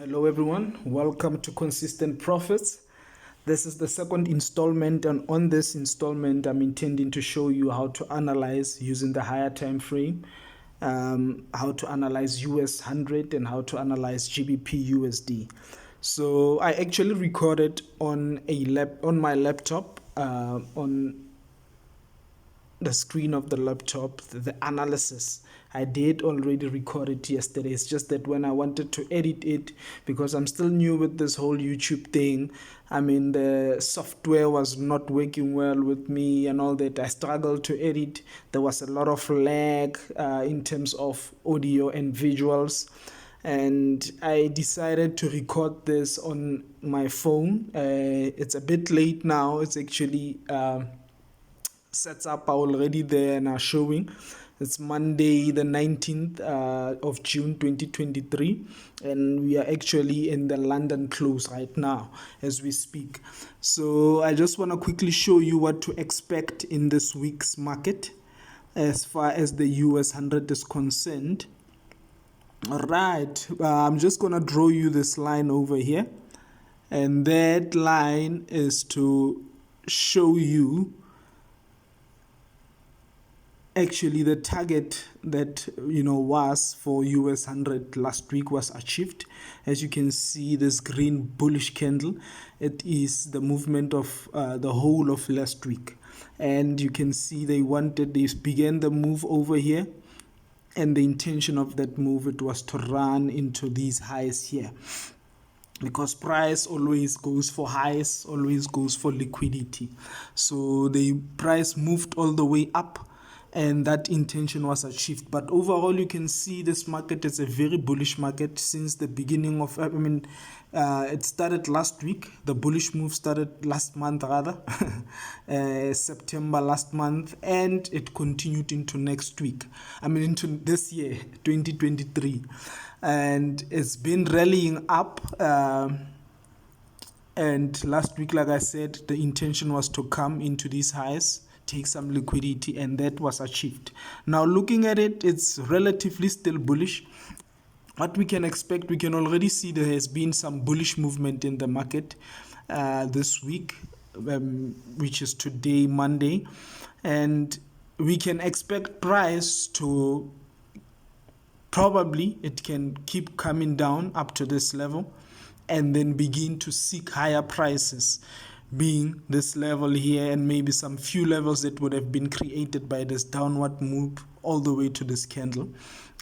Hello everyone, welcome to Consistent Profits. This is the second installment, and on this installment I'm intending to show you how to analyze using the higher time frame, how to analyze US100 and how to analyze GBPUSD. So I actually recorded on my laptop, on the screen of the laptop, the analysis. I did already record it yesterday. It's just that when I wanted to edit it, because I'm still new with this whole YouTube thing, I mean, the software was not working well with me and all that. I struggled to edit. There was a lot of lag in terms of audio and visuals. And I decided to record this on my phone. It's a bit late now. It's actually sets up are already there and are showing. It's Monday, the 19th of June 2023, and we are actually in the London close right now as we speak. So I just want to quickly show you what to expect in this week's market as far as the US100 is concerned. All right, I'm just going to draw you this line over here, and that line is to show you actually the target that was for US100 last week was achieved. As you can see, this green bullish candle, it is the movement of the whole of last week, and you can see they began the move over here, and the intention of that move, it was to run into these highs here, because price always goes for highs, always goes for liquidity. So the price moved all the way up, and that intention was achieved. But overall, you can see this market is a very bullish market since the beginning of, it started last week. The bullish move started last month, rather, September last month, and it continued into next week. Into this year, 2023. And it's been rallying up. And last week, like I said, the intention was to come into these highs, take some liquidity, and that was achieved. Now looking at it, it's relatively still bullish. What we can expect, we can already see there has been some bullish movement in the market this week, which is today, Monday, and we can expect price to probably, it can keep coming down up to this level and then begin to seek higher prices, being this level here and maybe some few levels that would have been created by this downward move all the way to this candle,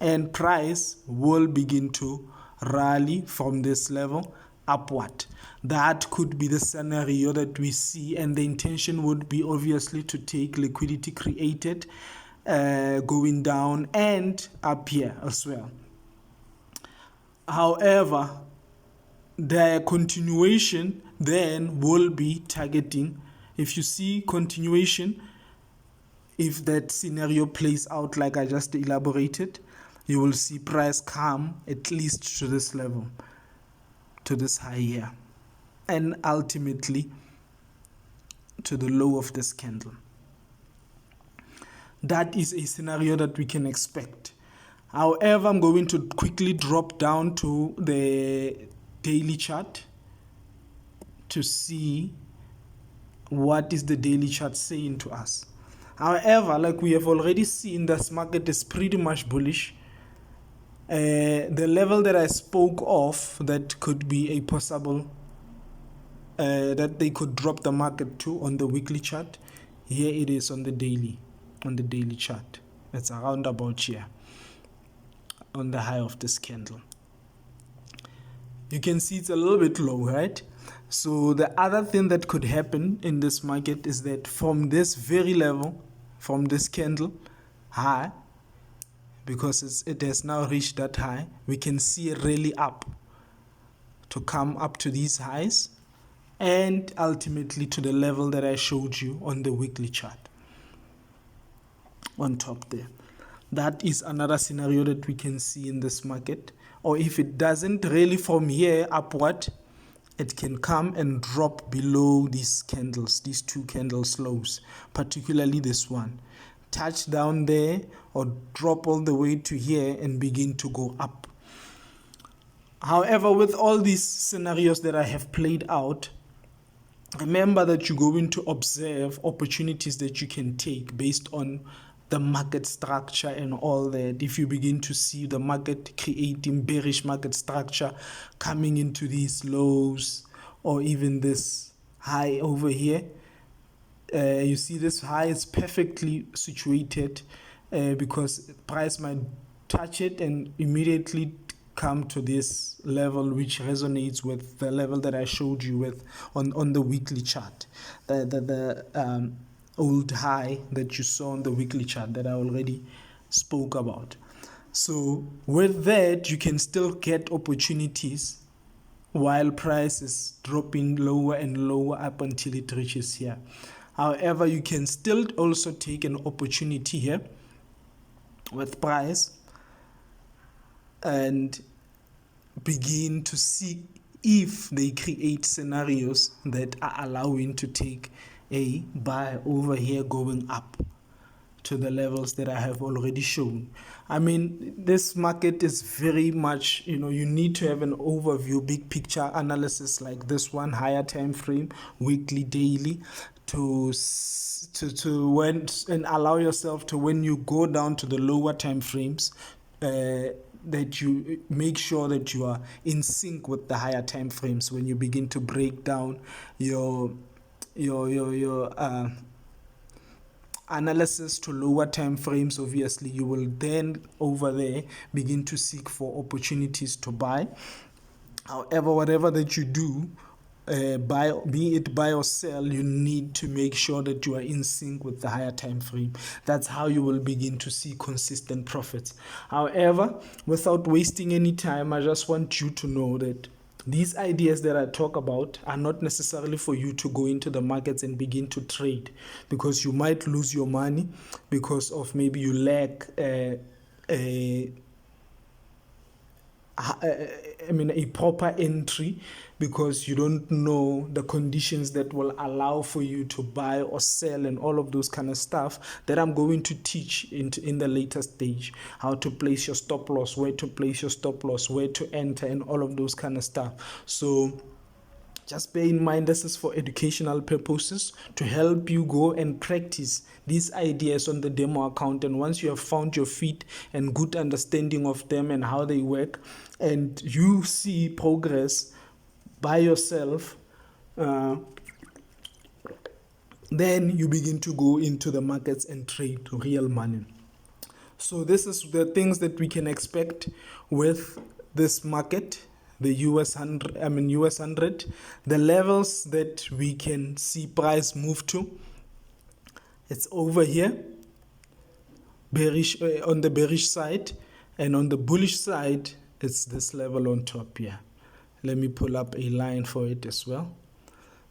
and price will begin to rally from this level upward. That could be the scenario that we see, and the intention would be obviously to take liquidity created going down and up here as well. However, the continuation then will be targeting, if you see continuation, if that scenario plays out like I just elaborated, you will see price come at least to this level, to this high here, and ultimately to the low of this candle. That is a scenario that we can expect. However, I'm going to quickly drop down to the daily chart to see what is the daily chart saying to us. However, like we have already seen, this market is pretty much bullish. The level that I spoke of, that could be a possible that they could drop the market to on the weekly chart, here it is on the daily chart. It's around about here on the high of this candle. You can see it's a little bit low, right? So the other thing that could happen in this market is that from this very level, from this candle high, because it has now reached that high, we can see a rally up to come up to these highs and ultimately to the level that I showed you on the weekly chart on top there. That is another scenario that we can see in this market. Or if it doesn't really from here upward, it can come and drop below these candles, these two candles lows, particularly this one. Touch down there or drop all the way to here and begin to go up. However, with all these scenarios that I have played out, remember that you're going to observe opportunities that you can take based on the market structure and all that. If you begin to see the market creating bearish market structure coming into these lows or even this high over here, you see this high is perfectly situated because price might touch it and immediately come to this level, which resonates with the level that I showed you with on the weekly chart, the old high that you saw on the weekly chart that I already spoke about. So with that, you can still get opportunities while price is dropping lower and lower up until it reaches here. However, you can still also take an opportunity here with price and begin to see if they create scenarios that are allowing to take a buy over here going up to the levels that I have already shown. I mean, this market is very much, you need to have an overview, big picture analysis like this one, higher time frame, weekly, daily, to when and allow yourself to, when you go down to the lower time frames, that you make sure that you are in sync with the higher time frames. When you begin to break down your analysis to lower time frames, obviously you will then over there begin to seek for opportunities to buy. However, whatever that you do, buy, be it buy or sell, you need to make sure that you are in sync with the higher time frame. That's how you will begin to see consistent profits. However, without wasting any time, I just want you to know that these ideas that I talk about are not necessarily for you to go into the markets and begin to trade, because you might lose your money because of maybe you lack a proper entry, because you don't know the conditions that will allow for you to buy or sell and all of those kind of stuff that I'm going to teach in the later stage. How to place your stop loss, where to place your stop loss, where to enter, and all of those kind of stuff. So just bear in mind, this is for educational purposes, to help you go and practice these ideas on the demo account. And once you have found your feet and good understanding of them and how they work, and you see progress by yourself, then you begin to go into the markets and trade real money. So this is the things that we can expect with this market, the US100, the levels that we can see price move to. It's over here, bearish on the bearish side, and on the bullish side, it's this level on top here. Let me pull up a line for it as well,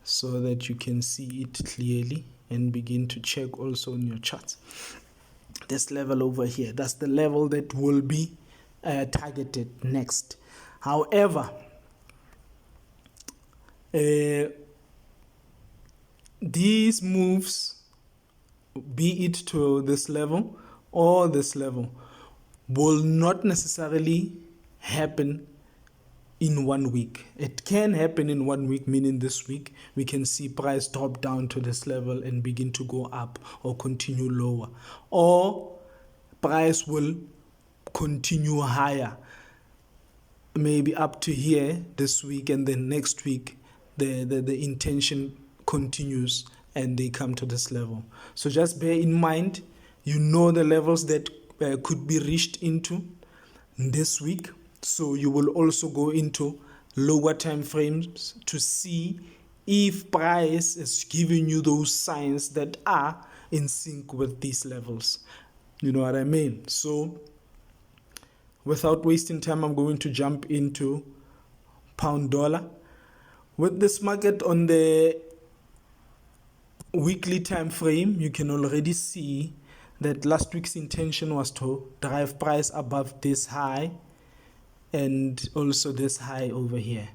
so that you can see it clearly and begin to check also on your charts. This level over here, that's the level that will be targeted next. However, these moves, be it to this level or this level, will not necessarily happen in 1 week. It can happen in 1 week, meaning this week we can see price drop down to this level and begin to go up or continue lower, or price will continue higher, maybe up to here this week, and then next week the intention continues and they come to this level. So just bear in mind, the levels that could be reached into this week. So you will also go into lower time frames to see if price is giving you those signs that are in sync with these levels. You know what I mean? So without wasting time, I'm going to jump into pound dollar. With this market on the weekly time frame, you can already see that last week's intention was to drive price above this high and also this high over here.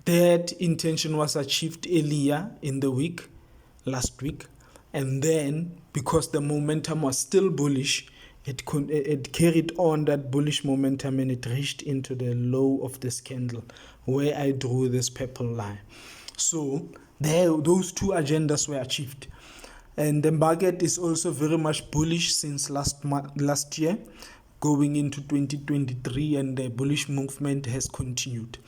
That intention was achieved earlier in the week, last week, and then because the momentum was still bullish, it carried on that bullish momentum, and it reached into the low of this candle where I drew this purple line. So those two agendas were achieved. And the market is also very much bullish since last year, going into 2023, and the bullish movement has continued.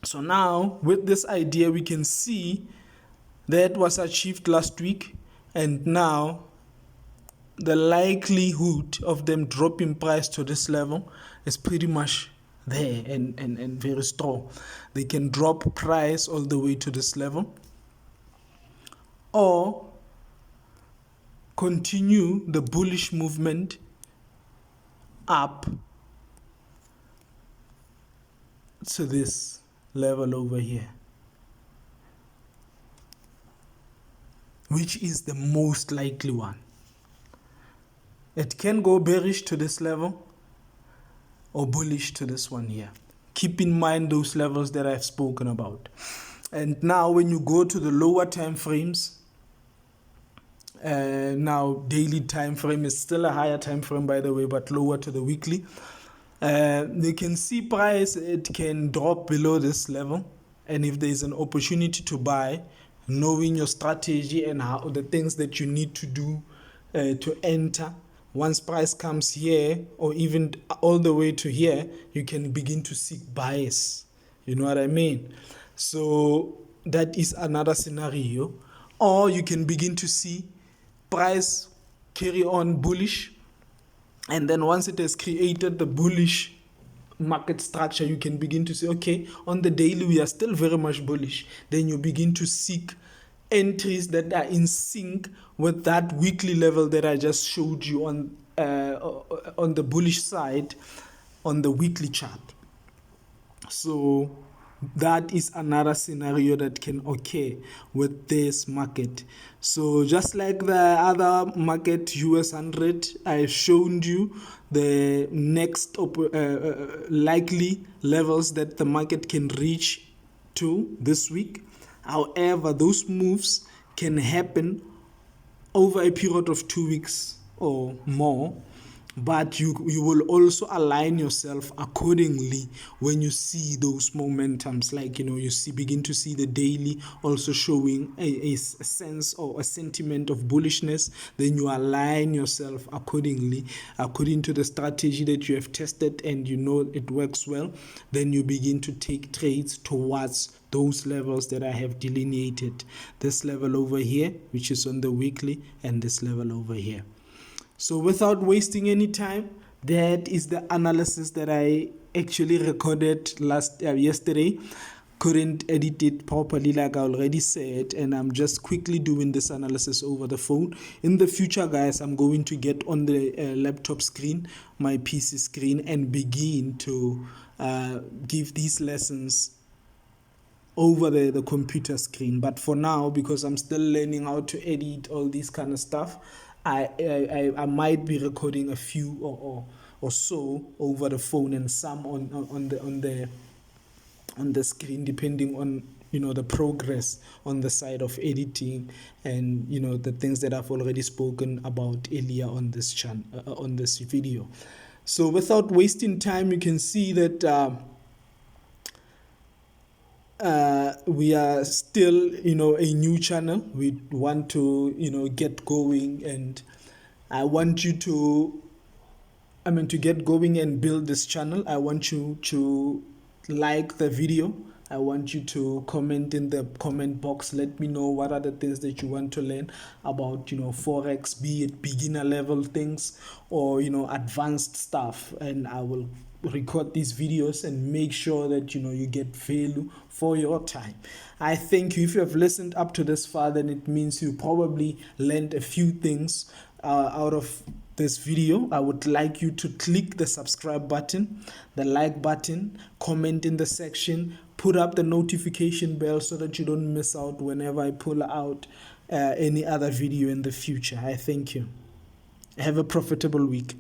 So now, with this idea, we can see that was achieved last week, and now the likelihood of them dropping price to this level is pretty much there and very strong. They can drop price all the way to this level, or continue the bullish movement up to this level over here, which is the most likely one. It can go bearish to this level or bullish to this one here. Keep in mind those levels that I've spoken about. And now when you go to the lower time frames, now daily time frame is still a higher time frame, by the way, but lower to the weekly. You can see price, it can drop below this level, and if there is an opportunity to buy, knowing your strategy and how the things that you need to do to enter, once price comes here or even all the way to here, you can begin to seek buys. You know what I mean? So that is another scenario. Or you can begin to see price carry on bullish, and then once it has created the bullish market structure, you can begin to say, okay, on the daily we are still very much bullish. Then you begin to seek entries that are in sync with that weekly level that I just showed you on the bullish side on the weekly chart. So that is another scenario that can occur with this market. So just like the other market, US100, I've shown you the next likely levels that the market can reach to this week. However, those moves can happen over a period of 2 weeks or more, but you will also align yourself accordingly when you see those momentums, like you begin to see the daily also showing a sense or a sentiment of bullishness. Then you align yourself accordingly, according to the strategy that you have tested and it works well. Then you begin to take trades towards those levels that I have delineated, this level over here, which is on the weekly, and this level over here. So without wasting any time, that is the analysis that I actually recorded yesterday. Couldn't edit it properly, like I already said, and I'm just quickly doing this analysis over the phone. In the future, guys, I'm going to get on the laptop screen, my PC screen, and begin to give these lessons over the computer screen. But for now, because I'm still learning how to edit all this kind of stuff, I might be recording a few or so over the phone, and some on the screen, depending on the progress on the side of editing and the things that I've already spoken about earlier on this channel, on this video. So without wasting time, you can see that we are still a new channel. We want to get going, and I want you to get going and build this channel. I want you to like the video. I want you to comment in the comment box. Let me know what are the things that you want to learn about forex, be it beginner level things or advanced stuff, and I will record these videos and make sure that you get value for your time. I thank you. If you have listened up to this far, then it means you probably learned a few things out of this video. I would like you to click the subscribe button, the like button, comment in the section, put up the notification bell so that you don't miss out whenever I pull out any other video in the future. I thank you. Have a profitable week.